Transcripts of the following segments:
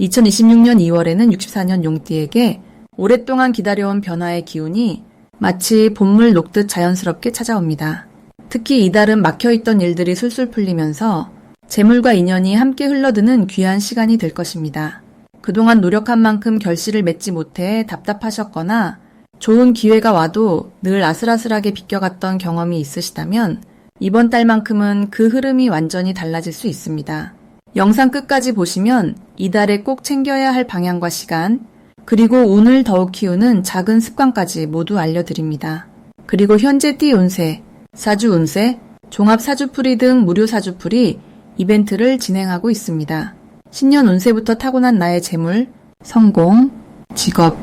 2026년 2월에는 64년 용띠에게 오랫동안 기다려온 변화의 기운이 마치 봄물 녹듯 자연스럽게 찾아옵니다. 특히 이달은 막혀있던 일들이 술술 풀리면서 재물과 인연이 함께 흘러드는 귀한 시간이 될 것입니다. 그동안 노력한 만큼 결실을 맺지 못해 답답하셨거나 좋은 기회가 와도 늘 아슬아슬하게 비껴갔던 경험이 있으시다면 이번 달만큼은 그 흐름이 완전히 달라질 수 있습니다. 영상 끝까지 보시면 이달에 꼭 챙겨야 할 방향과 시간, 그리고 운을 더욱 키우는 작은 습관까지 모두 알려드립니다. 그리고 현재 띠 운세, 사주 운세, 종합 사주풀이 등 무료 사주풀이 이벤트를 진행하고 있습니다. 신년 운세부터 타고난 나의 재물, 성공, 직업,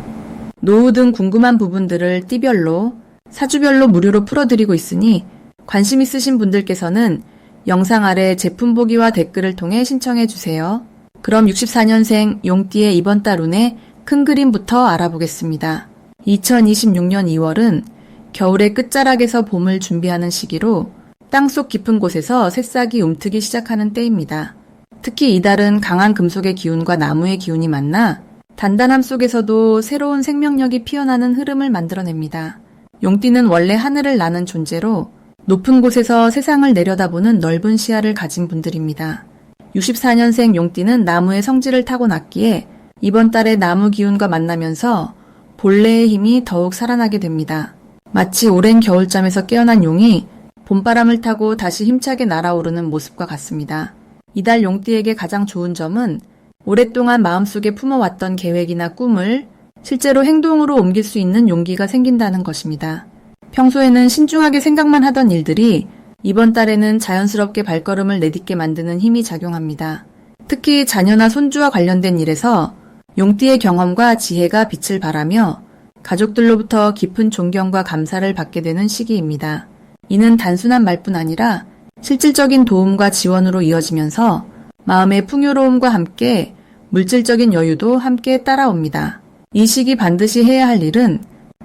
노후 등 궁금한 부분들을 띠별로, 사주별로 무료로 풀어드리고 있으니 관심 있으신 분들께서는 영상 아래 제품 보기와 댓글을 통해 신청해주세요. 그럼 64년생 용띠의 이번 달 운의 큰 그림부터 알아보겠습니다. 2026년 2월은 겨울의 끝자락에서 봄을 준비하는 시기로 땅속 깊은 곳에서 새싹이 움트기 시작하는 때입니다. 특히 이달은 강한 금속의 기운과 나무의 기운이 만나 단단함 속에서도 새로운 생명력이 피어나는 흐름을 만들어냅니다. 용띠는 원래 하늘을 나는 존재로 높은 곳에서 세상을 내려다보는 넓은 시야를 가진 분들입니다. 64년생 용띠는 나무의 성질을 타고났기에 이번 달에 나무 기운과 만나면서 본래의 힘이 더욱 살아나게 됩니다. 마치 오랜 겨울잠에서 깨어난 용이 봄바람을 타고 다시 힘차게 날아오르는 모습과 같습니다. 이달 용띠에게 가장 좋은 점은 오랫동안 마음속에 품어왔던 계획이나 꿈을 실제로 행동으로 옮길 수 있는 용기가 생긴다는 것입니다. 평소에는 신중하게 생각만 하던 일들이 이번 달에는 자연스럽게 발걸음을 내딛게 만드는 힘이 작용합니다. 특히 자녀나 손주와 관련된 일에서 용띠의 경험과 지혜가 빛을 발하며 가족들로부터 깊은 존경과 감사를 받게 되는 시기입니다. 이는 단순한 말뿐 아니라 실질적인 도움과 지원으로 이어지면서 마음의 풍요로움과 함께 물질적인 여유도 함께 따라옵니다. 이 시기 반드시 해야 할 일은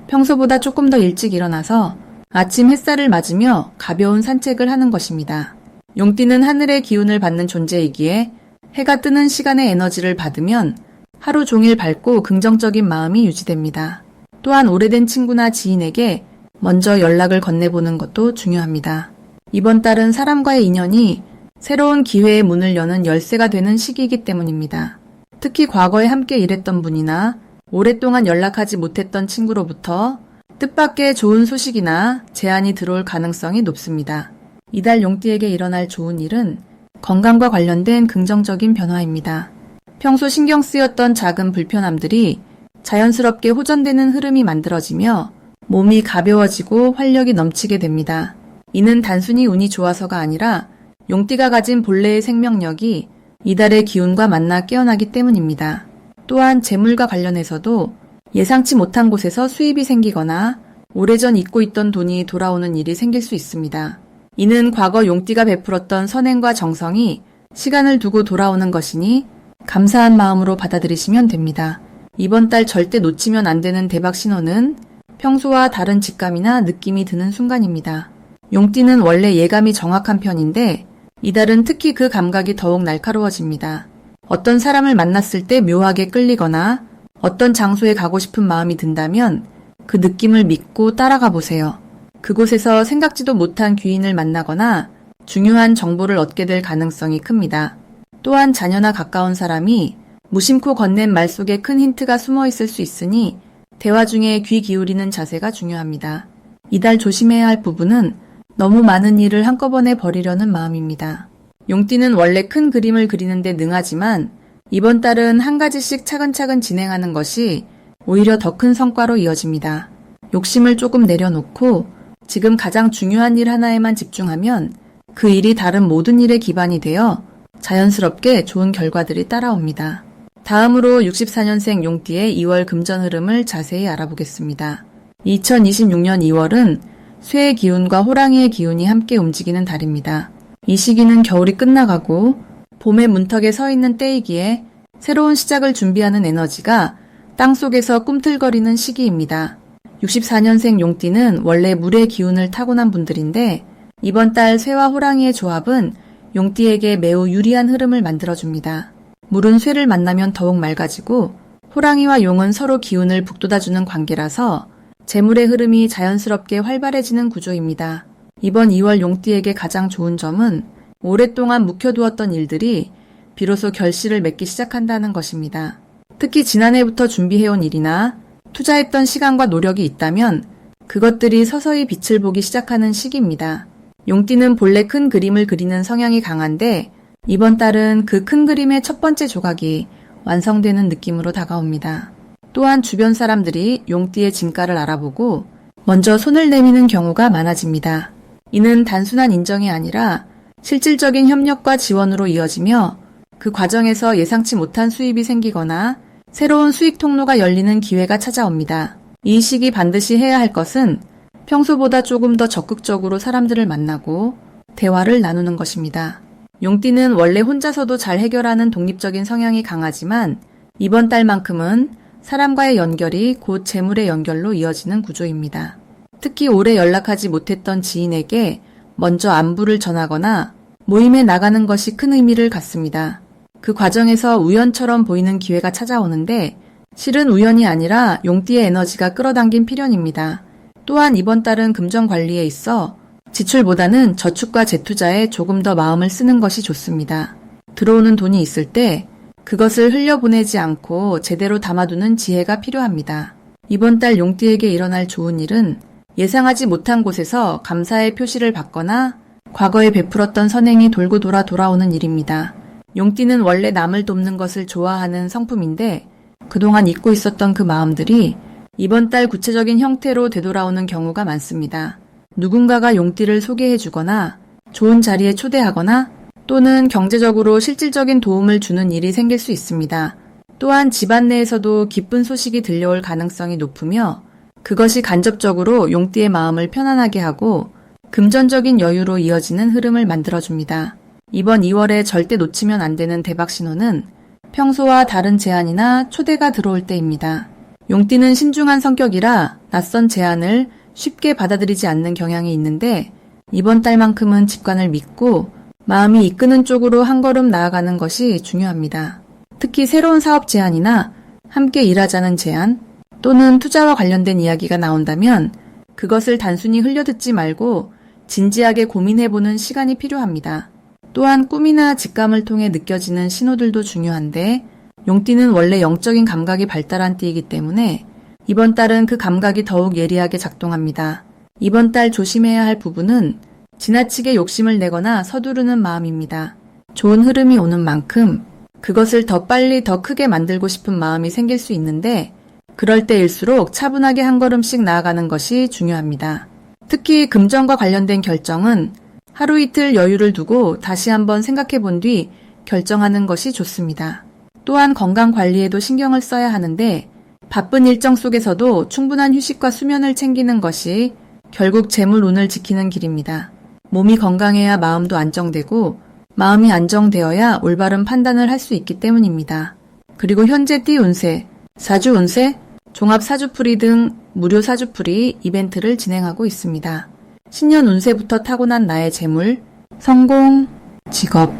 평소보다 조금 더 일찍 일어나서 아침 햇살을 맞으며 가벼운 산책을 하는 것입니다. 용띠는 하늘의 기운을 받는 존재이기에 해가 뜨는 시간의 에너지를 받으면 하루 종일 밝고 긍정적인 마음이 유지됩니다. 또한 오래된 친구나 지인에게 먼저 연락을 건네보는 것도 중요합니다. 이번 달은 사람과의 인연이 새로운 기회의 문을 여는 열쇠가 되는 시기이기 때문입니다. 특히 과거에 함께 일했던 분이나 오랫동안 연락하지 못했던 친구로부터 뜻밖의 좋은 소식이나 제안이 들어올 가능성이 높습니다. 이달 용띠에게 일어날 좋은 일은 건강과 관련된 긍정적인 변화입니다. 평소 신경 쓰였던 작은 불편함들이 자연스럽게 호전되는 흐름이 만들어지며 몸이 가벼워지고 활력이 넘치게 됩니다. 이는 단순히 운이 좋아서가 아니라 용띠가 가진 본래의 생명력이 이달의 기운과 만나 깨어나기 때문입니다. 또한 재물과 관련해서도 예상치 못한 곳에서 수입이 생기거나 오래전 잊고 있던 돈이 돌아오는 일이 생길 수 있습니다. 이는 과거 용띠가 베풀었던 선행과 정성이 시간을 두고 돌아오는 것이니 감사한 마음으로 받아들이시면 됩니다. 이번 달 절대 놓치면 안 되는 대박 신호는 평소와 다른 직감이나 느낌이 드는 순간입니다. 용띠는 원래 예감이 정확한 편인데 이달은 특히 그 감각이 더욱 날카로워집니다. 어떤 사람을 만났을 때 묘하게 끌리거나 어떤 장소에 가고 싶은 마음이 든다면 그 느낌을 믿고 따라가 보세요. 그곳에서 생각지도 못한 귀인을 만나거나 중요한 정보를 얻게 될 가능성이 큽니다. 또한 자녀나 가까운 사람이 무심코 건넨 말 속에 큰 힌트가 숨어 있을 수 있으니 대화 중에 귀 기울이는 자세가 중요합니다. 이달 조심해야 할 부분은 너무 많은 일을 한꺼번에 벌이려는 마음입니다. 용띠는 원래 큰 그림을 그리는데 능하지만 이번 달은 한 가지씩 차근차근 진행하는 것이 오히려 더 큰 성과로 이어집니다. 욕심을 조금 내려놓고 지금 가장 중요한 일 하나에만 집중하면 그 일이 다른 모든 일의 기반이 되어 자연스럽게 좋은 결과들이 따라옵니다. 다음으로 64년생 용띠의 2월 금전 흐름을 자세히 알아보겠습니다. 2026년 2월은 쇠의 기운과 호랑이의 기운이 함께 움직이는 달입니다. 이 시기는 겨울이 끝나가고 봄의 문턱에 서 있는 때이기에 새로운 시작을 준비하는 에너지가 땅속에서 꿈틀거리는 시기입니다. 64년생 용띠는 원래 물의 기운을 타고난 분들인데 이번 달 쇠와 호랑이의 조합은 용띠에게 매우 유리한 흐름을 만들어줍니다. 물은 쇠를 만나면 더욱 맑아지고 호랑이와 용은 서로 기운을 북돋아주는 관계라서 재물의 흐름이 자연스럽게 활발해지는 구조입니다. 이번 2월 용띠에게 가장 좋은 점은 오랫동안 묵혀두었던 일들이 비로소 결실을 맺기 시작한다는 것입니다. 특히 지난해부터 준비해온 일이나 투자했던 시간과 노력이 있다면 그것들이 서서히 빛을 보기 시작하는 시기입니다. 용띠는 본래 큰 그림을 그리는 성향이 강한데 이번 달은 그 큰 그림의 첫 번째 조각이 완성되는 느낌으로 다가옵니다. 또한 주변 사람들이 용띠의 진가를 알아보고 먼저 손을 내미는 경우가 많아집니다. 이는 단순한 인정이 아니라 실질적인 협력과 지원으로 이어지며 그 과정에서 예상치 못한 수입이 생기거나 새로운 수익 통로가 열리는 기회가 찾아옵니다. 이 시기 반드시 해야 할 것은 평소보다 조금 더 적극적으로 사람들을 만나고 대화를 나누는 것입니다. 용띠는 원래 혼자서도 잘 해결하는 독립적인 성향이 강하지만 이번 달만큼은 사람과의 연결이 곧 재물의 연결로 이어지는 구조입니다. 특히 오래 연락하지 못했던 지인에게 먼저 안부를 전하거나 모임에 나가는 것이 큰 의미를 갖습니다. 그 과정에서 우연처럼 보이는 기회가 찾아오는데 실은 우연이 아니라 용띠의 에너지가 끌어당긴 필연입니다. 또한 이번 달은 금전 관리에 있어 지출보다는 저축과 재투자에 조금 더 마음을 쓰는 것이 좋습니다. 들어오는 돈이 있을 때 그것을 흘려보내지 않고 제대로 담아두는 지혜가 필요합니다. 이번 달 용띠에게 일어날 좋은 일은 예상하지 못한 곳에서 감사의 표시를 받거나 과거에 베풀었던 선행이 돌고 돌아 돌아오는 일입니다. 용띠는 원래 남을 돕는 것을 좋아하는 성품인데 그동안 잊고 있었던 그 마음들이 이번 달 구체적인 형태로 되돌아오는 경우가 많습니다. 누군가가 용띠를 소개해주거나 좋은 자리에 초대하거나 또는 경제적으로 실질적인 도움을 주는 일이 생길 수 있습니다. 또한 집안 내에서도 기쁜 소식이 들려올 가능성이 높으며 그것이 간접적으로 용띠의 마음을 편안하게 하고 금전적인 여유로 이어지는 흐름을 만들어줍니다. 이번 2월에 절대 놓치면 안 되는 대박 신호는 평소와 다른 제안이나 초대가 들어올 때입니다. 용띠는 신중한 성격이라 낯선 제안을 쉽게 받아들이지 않는 경향이 있는데 이번 달만큼은 직관을 믿고 마음이 이끄는 쪽으로 한 걸음 나아가는 것이 중요합니다. 특히 새로운 사업 제안이나 함께 일하자는 제안 또는 투자와 관련된 이야기가 나온다면 그것을 단순히 흘려듣지 말고 진지하게 고민해보는 시간이 필요합니다. 또한 꿈이나 직감을 통해 느껴지는 신호들도 중요한데 용띠는 원래 영적인 감각이 발달한 띠이기 때문에 이번 달은 그 감각이 더욱 예리하게 작동합니다. 이번 달 조심해야 할 부분은 지나치게 욕심을 내거나 서두르는 마음입니다. 좋은 흐름이 오는 만큼 그것을 더 빨리 더 크게 만들고 싶은 마음이 생길 수 있는데 그럴 때일수록 차분하게 한 걸음씩 나아가는 것이 중요합니다. 특히 금전과 관련된 결정은 하루 이틀 여유를 두고 다시 한번 생각해 본 뒤 결정하는 것이 좋습니다. 또한 건강 관리에도 신경을 써야 하는데 바쁜 일정 속에서도 충분한 휴식과 수면을 챙기는 것이 결국 재물 운을 지키는 길입니다. 몸이 건강해야 마음도 안정되고 마음이 안정되어야 올바른 판단을 할 수 있기 때문입니다. 그리고 현재 띠 운세, 사주 운세, 종합 사주풀이 등 무료 사주풀이 이벤트를 진행하고 있습니다. 신년 운세부터 타고난 나의 재물, 성공, 직업,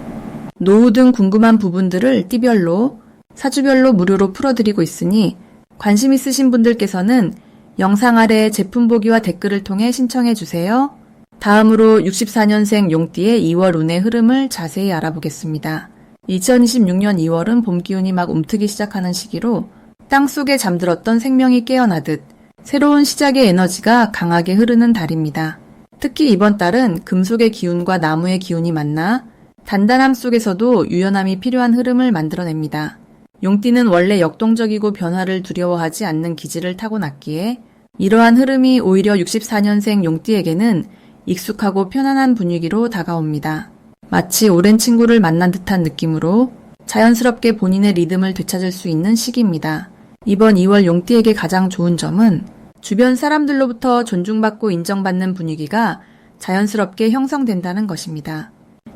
노후 등 궁금한 부분들을 띠별로, 사주별로 무료로 풀어드리고 있으니 관심 있으신 분들께서는 영상 아래 제품 보기와 댓글을 통해 신청해 주세요. 다음으로 64년생 용띠의 2월 운의 흐름을 자세히 알아보겠습니다. 2026년 2월은 봄 기운이 막 움트기 시작하는 시기로 땅속에 잠들었던 생명이 깨어나듯 새로운 시작의 에너지가 강하게 흐르는 달입니다. 특히 이번 달은 금속의 기운과 나무의 기운이 만나 단단함 속에서도 유연함이 필요한 흐름을 만들어냅니다. 용띠는 원래 역동적이고 변화를 두려워하지 않는 기질을 타고났기에 이러한 흐름이 오히려 64년생 용띠에게는 익숙하고 편안한 분위기로 다가옵니다. 마치 오랜 친구를 만난 듯한 느낌으로 자연스럽게 본인의 리듬을 되찾을 수 있는 시기입니다. 이번 2월 용띠에게 가장 좋은 점은 주변 사람들로부터 존중받고 인정받는 분위기가 자연스럽게 형성된다는 것입니다.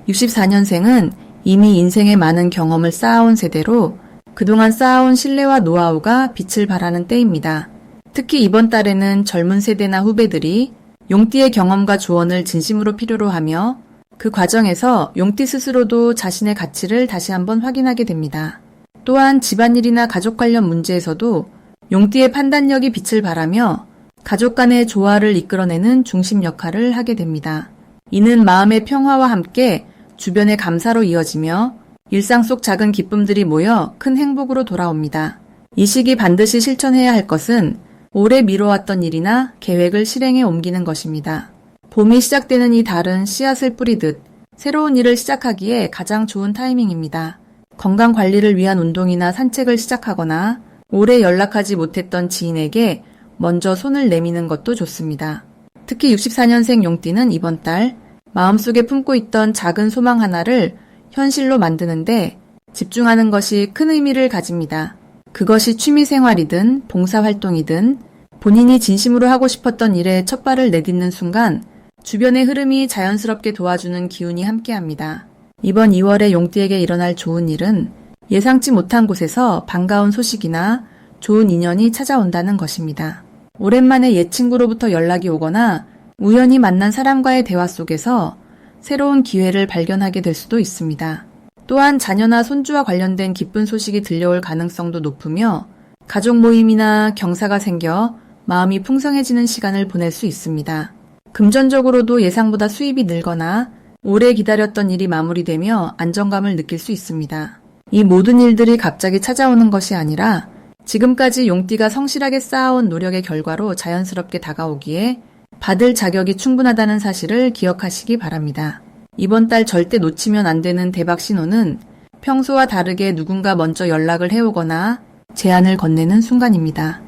64년생은 이미 인생의 많은 경험을 쌓아온 세대로 그동안 쌓아온 신뢰와 노하우가 빛을 발하는 때입니다. 특히 이번 달에는 젊은 세대나 후배들이 용띠의 경험과 조언을 진심으로 필요로 하며 그 과정에서 용띠 스스로도 자신의 가치를 다시 한번 확인하게 됩니다. 또한 집안일이나 가족 관련 문제에서도 용띠의 판단력이 빛을 발하며 가족 간의 조화를 이끌어내는 중심 역할을 하게 됩니다. 이는 마음의 평화와 함께 주변의 감사로 이어지며 일상 속 작은 기쁨들이 모여 큰 행복으로 돌아옵니다. 이 시기 반드시 실천해야 할 것은 오래 미뤄왔던 일이나 계획을 실행에 옮기는 것입니다. 봄이 시작되는 이 달은 씨앗을 뿌리듯 새로운 일을 시작하기에 가장 좋은 타이밍입니다. 건강 관리를 위한 운동이나 산책을 시작하거나 오래 연락하지 못했던 지인에게 먼저 손을 내미는 것도 좋습니다. 특히 64년생 용띠는 이번 달 마음속에 품고 있던 작은 소망 하나를 현실로 만드는데 집중하는 것이 큰 의미를 가집니다. 그것이 취미생활이든 봉사활동이든 본인이 진심으로 하고 싶었던 일에 첫 발을 내딛는 순간 주변의 흐름이 자연스럽게 도와주는 기운이 함께합니다. 이번 2월에 용띠에게 일어날 좋은 일은 예상치 못한 곳에서 반가운 소식이나 좋은 인연이 찾아온다는 것입니다. 오랜만에 옛 친구로부터 연락이 오거나 우연히 만난 사람과의 대화 속에서 새로운 기회를 발견하게 될 수도 있습니다. 또한 자녀나 손주와 관련된 기쁜 소식이 들려올 가능성도 높으며 가족 모임이나 경사가 생겨 마음이 풍성해지는 시간을 보낼 수 있습니다. 금전적으로도 예상보다 수입이 늘거나 오래 기다렸던 일이 마무리되며 안정감을 느낄 수 있습니다. 이 모든 일들이 갑자기 찾아오는 것이 아니라 지금까지 용띠가 성실하게 쌓아온 노력의 결과로 자연스럽게 다가오기에 받을 자격이 충분하다는 사실을 기억하시기 바랍니다. 이번 달 절대 놓치면 안 되는 대박 신호는 평소와 다르게 누군가 먼저 연락을 해오거나 제안을 건네는 순간입니다.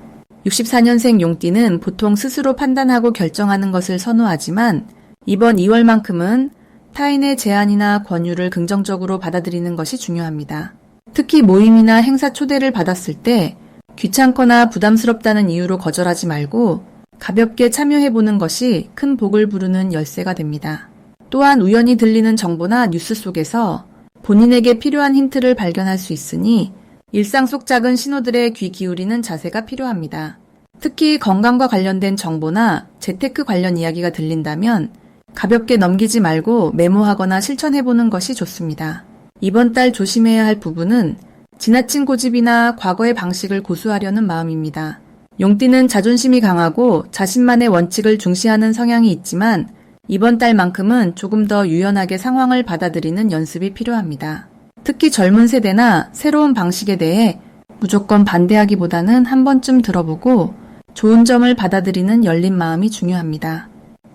64년생 용띠는 보통 스스로 판단하고 결정하는 것을 선호하지만 이번 2월만큼은 타인의 제안이나 권유를 긍정적으로 받아들이는 것이 중요합니다. 특히 모임이나 행사 초대를 받았을 때 귀찮거나 부담스럽다는 이유로 거절하지 말고 가볍게 참여해보는 것이 큰 복을 부르는 열쇠가 됩니다. 또한 우연히 들리는 정보나 뉴스 속에서 본인에게 필요한 힌트를 발견할 수 있으니 일상 속 작은 신호들에 귀 기울이는 자세가 필요합니다. 특히 건강과 관련된 정보나 재테크 관련 이야기가 들린다면 가볍게 넘기지 말고 메모하거나 실천해보는 것이 좋습니다. 이번 달 조심해야 할 부분은 지나친 고집이나 과거의 방식을 고수하려는 마음입니다. 용띠는 자존심이 강하고 자신만의 원칙을 중시하는 성향이 있지만 이번 달만큼은 조금 더 유연하게 상황을 받아들이는 연습이 필요합니다. 특히 젊은 세대나 새로운 방식에 대해 무조건 반대하기보다는 한 번쯤 들어보고 좋은 점을 받아들이는 열린 마음이 중요합니다.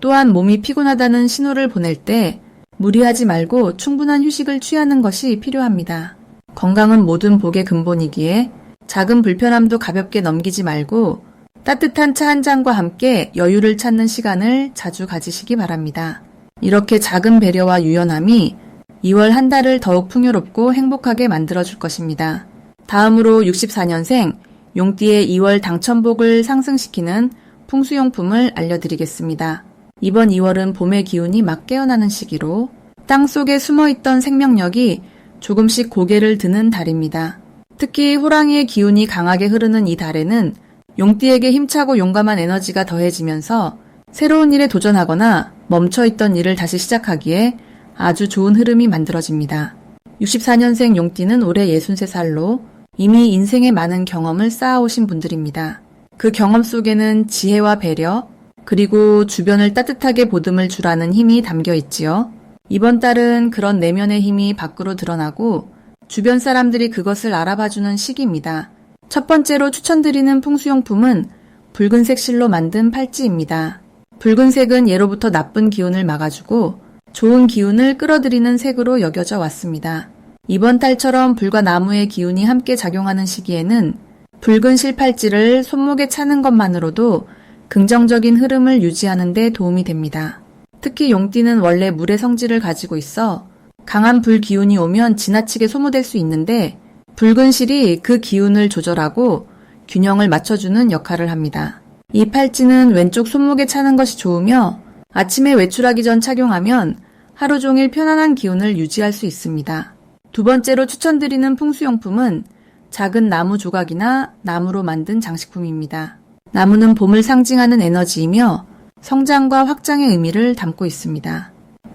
또한 몸이 피곤하다는 신호를 보낼 때 무리하지 말고 충분한 휴식을 취하는 것이 필요합니다. 건강은 모든 복의 근본이기에 작은 불편함도 가볍게 넘기지 말고 따뜻한 차 한 잔과 함께 여유를 찾는 시간을 자주 가지시기 바랍니다. 이렇게 작은 배려와 유연함이 2월 한 달을 더욱 풍요롭고 행복하게 만들어줄 것입니다. 다음으로 64년생 용띠의 2월 당첨복을 상승시키는 풍수용품을 알려드리겠습니다. 이번 2월은 봄의 기운이 막 깨어나는 시기로 땅속에 숨어있던 생명력이 조금씩 고개를 드는 달입니다. 특히 호랑이의 기운이 강하게 흐르는 이 달에는 용띠에게 힘차고 용감한 에너지가 더해지면서 새로운 일에 도전하거나 멈춰있던 일을 다시 시작하기에 아주 좋은 흐름이 만들어집니다. 64년생 용띠는 올해 63살로 이미 인생의 많은 경험을 쌓아오신 분들입니다. 그 경험 속에는 지혜와 배려, 그리고 주변을 따뜻하게 보듬을 줄 아는 힘이 담겨 있지요. 이번 달은 그런 내면의 힘이 밖으로 드러나고 주변 사람들이 그것을 알아봐주는 시기입니다. 첫 번째로 추천드리는 풍수용품은 붉은색 실로 만든 팔찌입니다. 붉은색은 예로부터 나쁜 기운을 막아주고 좋은 기운을 끌어들이는 색으로 여겨져 왔습니다. 이번 달처럼 불과 나무의 기운이 함께 작용하는 시기에는 붉은 실팔찌를 손목에 차는 것만으로도 긍정적인 흐름을 유지하는 데 도움이 됩니다. 특히 용띠는 원래 물의 성질을 가지고 있어 강한 불 기운이 오면 지나치게 소모될 수 있는데 붉은 실이 그 기운을 조절하고 균형을 맞춰주는 역할을 합니다. 이 팔찌는 왼쪽 손목에 차는 것이 좋으며 아침에 외출하기 전 착용하면 하루 종일 편안한 기운을 유지할 수 있습니다. 두 번째로 추천드리는 풍수용품은 작은 나무 조각이나 나무로 만든 장식품입니다. 나무는 봄을 상징하는 에너지이며 성장과 확장의 의미를 담고 있습니다.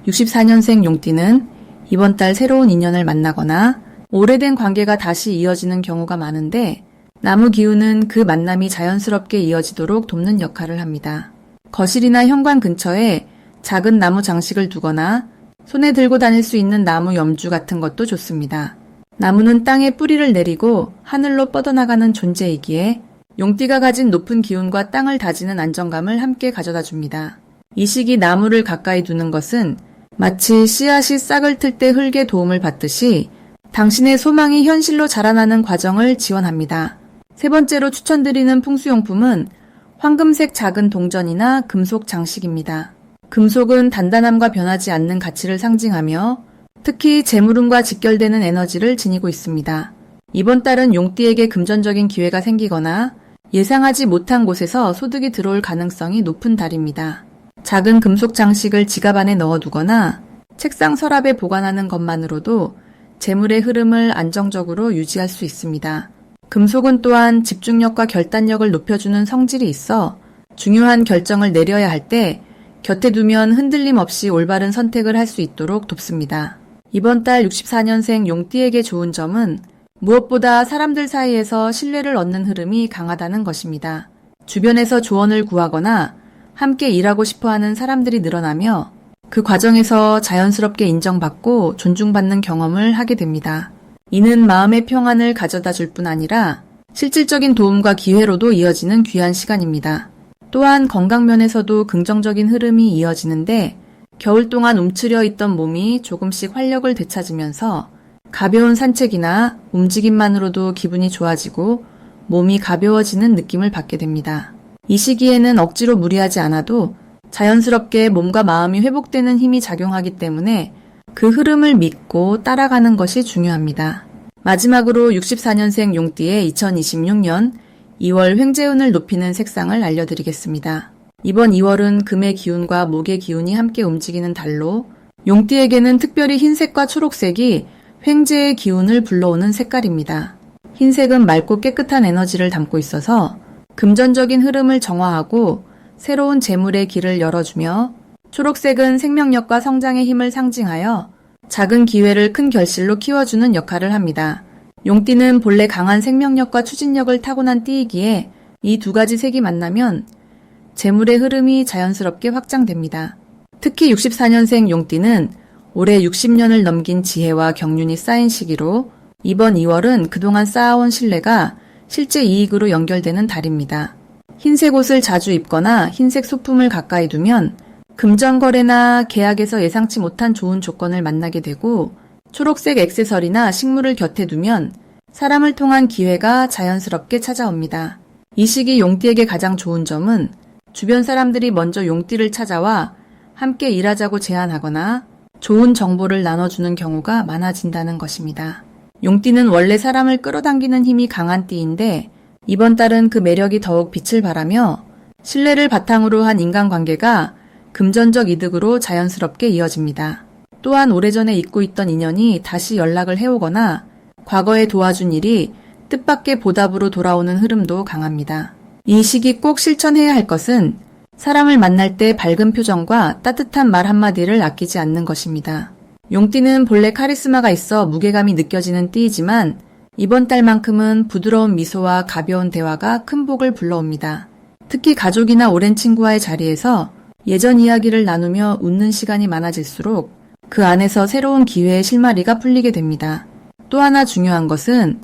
64년생 용띠는 이번 달 새로운 인연을 만나거나 오래된 관계가 다시 이어지는 경우가 많은데 나무 기운은 그 만남이 자연스럽게 이어지도록 돕는 역할을 합니다. 거실이나 현관 근처에 작은 나무 장식을 두거나 손에 들고 다닐 수 있는 나무 염주 같은 것도 좋습니다. 나무는 땅에 뿌리를 내리고 하늘로 뻗어나가는 존재이기에 용띠가 가진 높은 기운과 땅을 다지는 안정감을 함께 가져다 줍니다. 이 시기 나무를 가까이 두는 것은 마치 씨앗이 싹을 틀 때 흙의 도움을 받듯이 당신의 소망이 현실로 자라나는 과정을 지원합니다. 세 번째로 추천드리는 풍수용품은 황금색 작은 동전이나 금속 장식입니다. 금속은 단단함과 변하지 않는 가치를 상징하며 특히 재물운과 직결되는 에너지를 지니고 있습니다. 이번 달은 용띠에게 금전적인 기회가 생기거나 예상하지 못한 곳에서 소득이 들어올 가능성이 높은 달입니다. 작은 금속 장식을 지갑 안에 넣어두거나 책상 서랍에 보관하는 것만으로도 재물의 흐름을 안정적으로 유지할 수 있습니다. 금속은 또한 집중력과 결단력을 높여주는 성질이 있어 중요한 결정을 내려야 할 때 곁에 두면 흔들림 없이 올바른 선택을 할 수 있도록 돕습니다. 이번 달 64년생 용띠에게 좋은 점은 무엇보다 사람들 사이에서 신뢰를 얻는 흐름이 강하다는 것입니다. 주변에서 조언을 구하거나 함께 일하고 싶어하는 사람들이 늘어나며 그 과정에서 자연스럽게 인정받고 존중받는 경험을 하게 됩니다. 이는 마음의 평안을 가져다 줄 뿐 아니라 실질적인 도움과 기회로도 이어지는 귀한 시간입니다. 또한 건강면에서도 긍정적인 흐름이 이어지는데 겨울 동안 움츠려 있던 몸이 조금씩 활력을 되찾으면서 가벼운 산책이나 움직임만으로도 기분이 좋아지고 몸이 가벼워지는 느낌을 받게 됩니다. 이 시기에는 억지로 무리하지 않아도 자연스럽게 몸과 마음이 회복되는 힘이 작용하기 때문에 그 흐름을 믿고 따라가는 것이 중요합니다. 마지막으로 64년생 용띠의 2026년 2월 횡재운을 높이는 색상을 알려드리겠습니다. 이번 2월은 금의 기운과 목의 기운이 함께 움직이는 달로 용띠에게는 특별히 흰색과 초록색이 횡재의 기운을 불러오는 색깔입니다. 흰색은 맑고 깨끗한 에너지를 담고 있어서 금전적인 흐름을 정화하고 새로운 재물의 길을 열어주며 초록색은 생명력과 성장의 힘을 상징하여 작은 기회를 큰 결실로 키워주는 역할을 합니다. 용띠는 본래 강한 생명력과 추진력을 타고난 띠이기에 이 두 가지 색이 만나면 재물의 흐름이 자연스럽게 확장됩니다. 특히 64년생 용띠는 올해 60년을 넘긴 지혜와 경륜이 쌓인 시기로 이번 2월은 그동안 쌓아온 신뢰가 실제 이익으로 연결되는 달입니다. 흰색 옷을 자주 입거나 흰색 소품을 가까이 두면 금전거래나 계약에서 예상치 못한 좋은 조건을 만나게 되고 초록색 액세서리나 식물을 곁에 두면 사람을 통한 기회가 자연스럽게 찾아옵니다. 이 시기 용띠에게 가장 좋은 점은 주변 사람들이 먼저 용띠를 찾아와 함께 일하자고 제안하거나 좋은 정보를 나눠주는 경우가 많아진다는 것입니다. 용띠는 원래 사람을 끌어당기는 힘이 강한 띠인데 이번 달은 그 매력이 더욱 빛을 발하며 신뢰를 바탕으로 한 인간관계가 금전적 이득으로 자연스럽게 이어집니다. 또한 오래전에 잊고 있던 인연이 다시 연락을 해오거나 과거에 도와준 일이 뜻밖의 보답으로 돌아오는 흐름도 강합니다. 이 시기 꼭 실천해야 할 것은 사람을 만날 때 밝은 표정과 따뜻한 말 한마디를 아끼지 않는 것입니다. 용띠는 본래 카리스마가 있어 무게감이 느껴지는 띠이지만 이번 달만큼은 부드러운 미소와 가벼운 대화가 큰 복을 불러옵니다. 특히 가족이나 오랜 친구와의 자리에서 예전 이야기를 나누며 웃는 시간이 많아질수록 그 안에서 새로운 기회의 실마리가 풀리게 됩니다. 또 하나 중요한 것은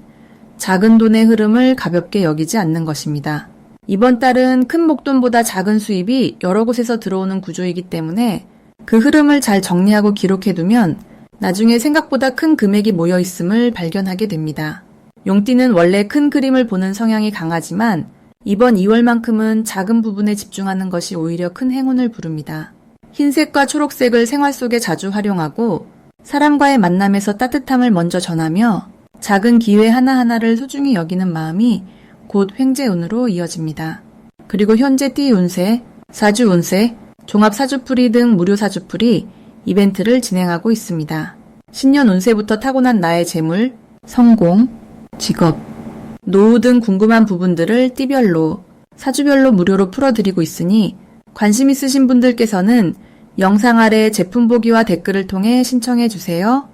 작은 돈의 흐름을 가볍게 여기지 않는 것입니다. 이번 달은 큰 목돈보다 작은 수입이 여러 곳에서 들어오는 구조이기 때문에 그 흐름을 잘 정리하고 기록해두면 나중에 생각보다 큰 금액이 모여 있음을 발견하게 됩니다. 용띠는 원래 큰 그림을 보는 성향이 강하지만 이번 2월만큼은 작은 부분에 집중하는 것이 오히려 큰 행운을 부릅니다. 흰색과 초록색을 생활 속에 자주 활용하고 사람과의 만남에서 따뜻함을 먼저 전하며 작은 기회 하나하나를 소중히 여기는 마음이 곧 횡재운으로 이어집니다. 그리고 현재 띠 운세, 사주 운세, 종합 사주풀이 등 무료 사주풀이 이벤트를 진행하고 있습니다. 신년 운세부터 타고난 나의 재물, 성공, 직업, 노후 등 궁금한 부분들을 띠별로, 사주별로 무료로 풀어드리고 있으니 관심 있으신 분들께서는 영상 아래 제품 보기와 댓글을 통해 신청해 주세요.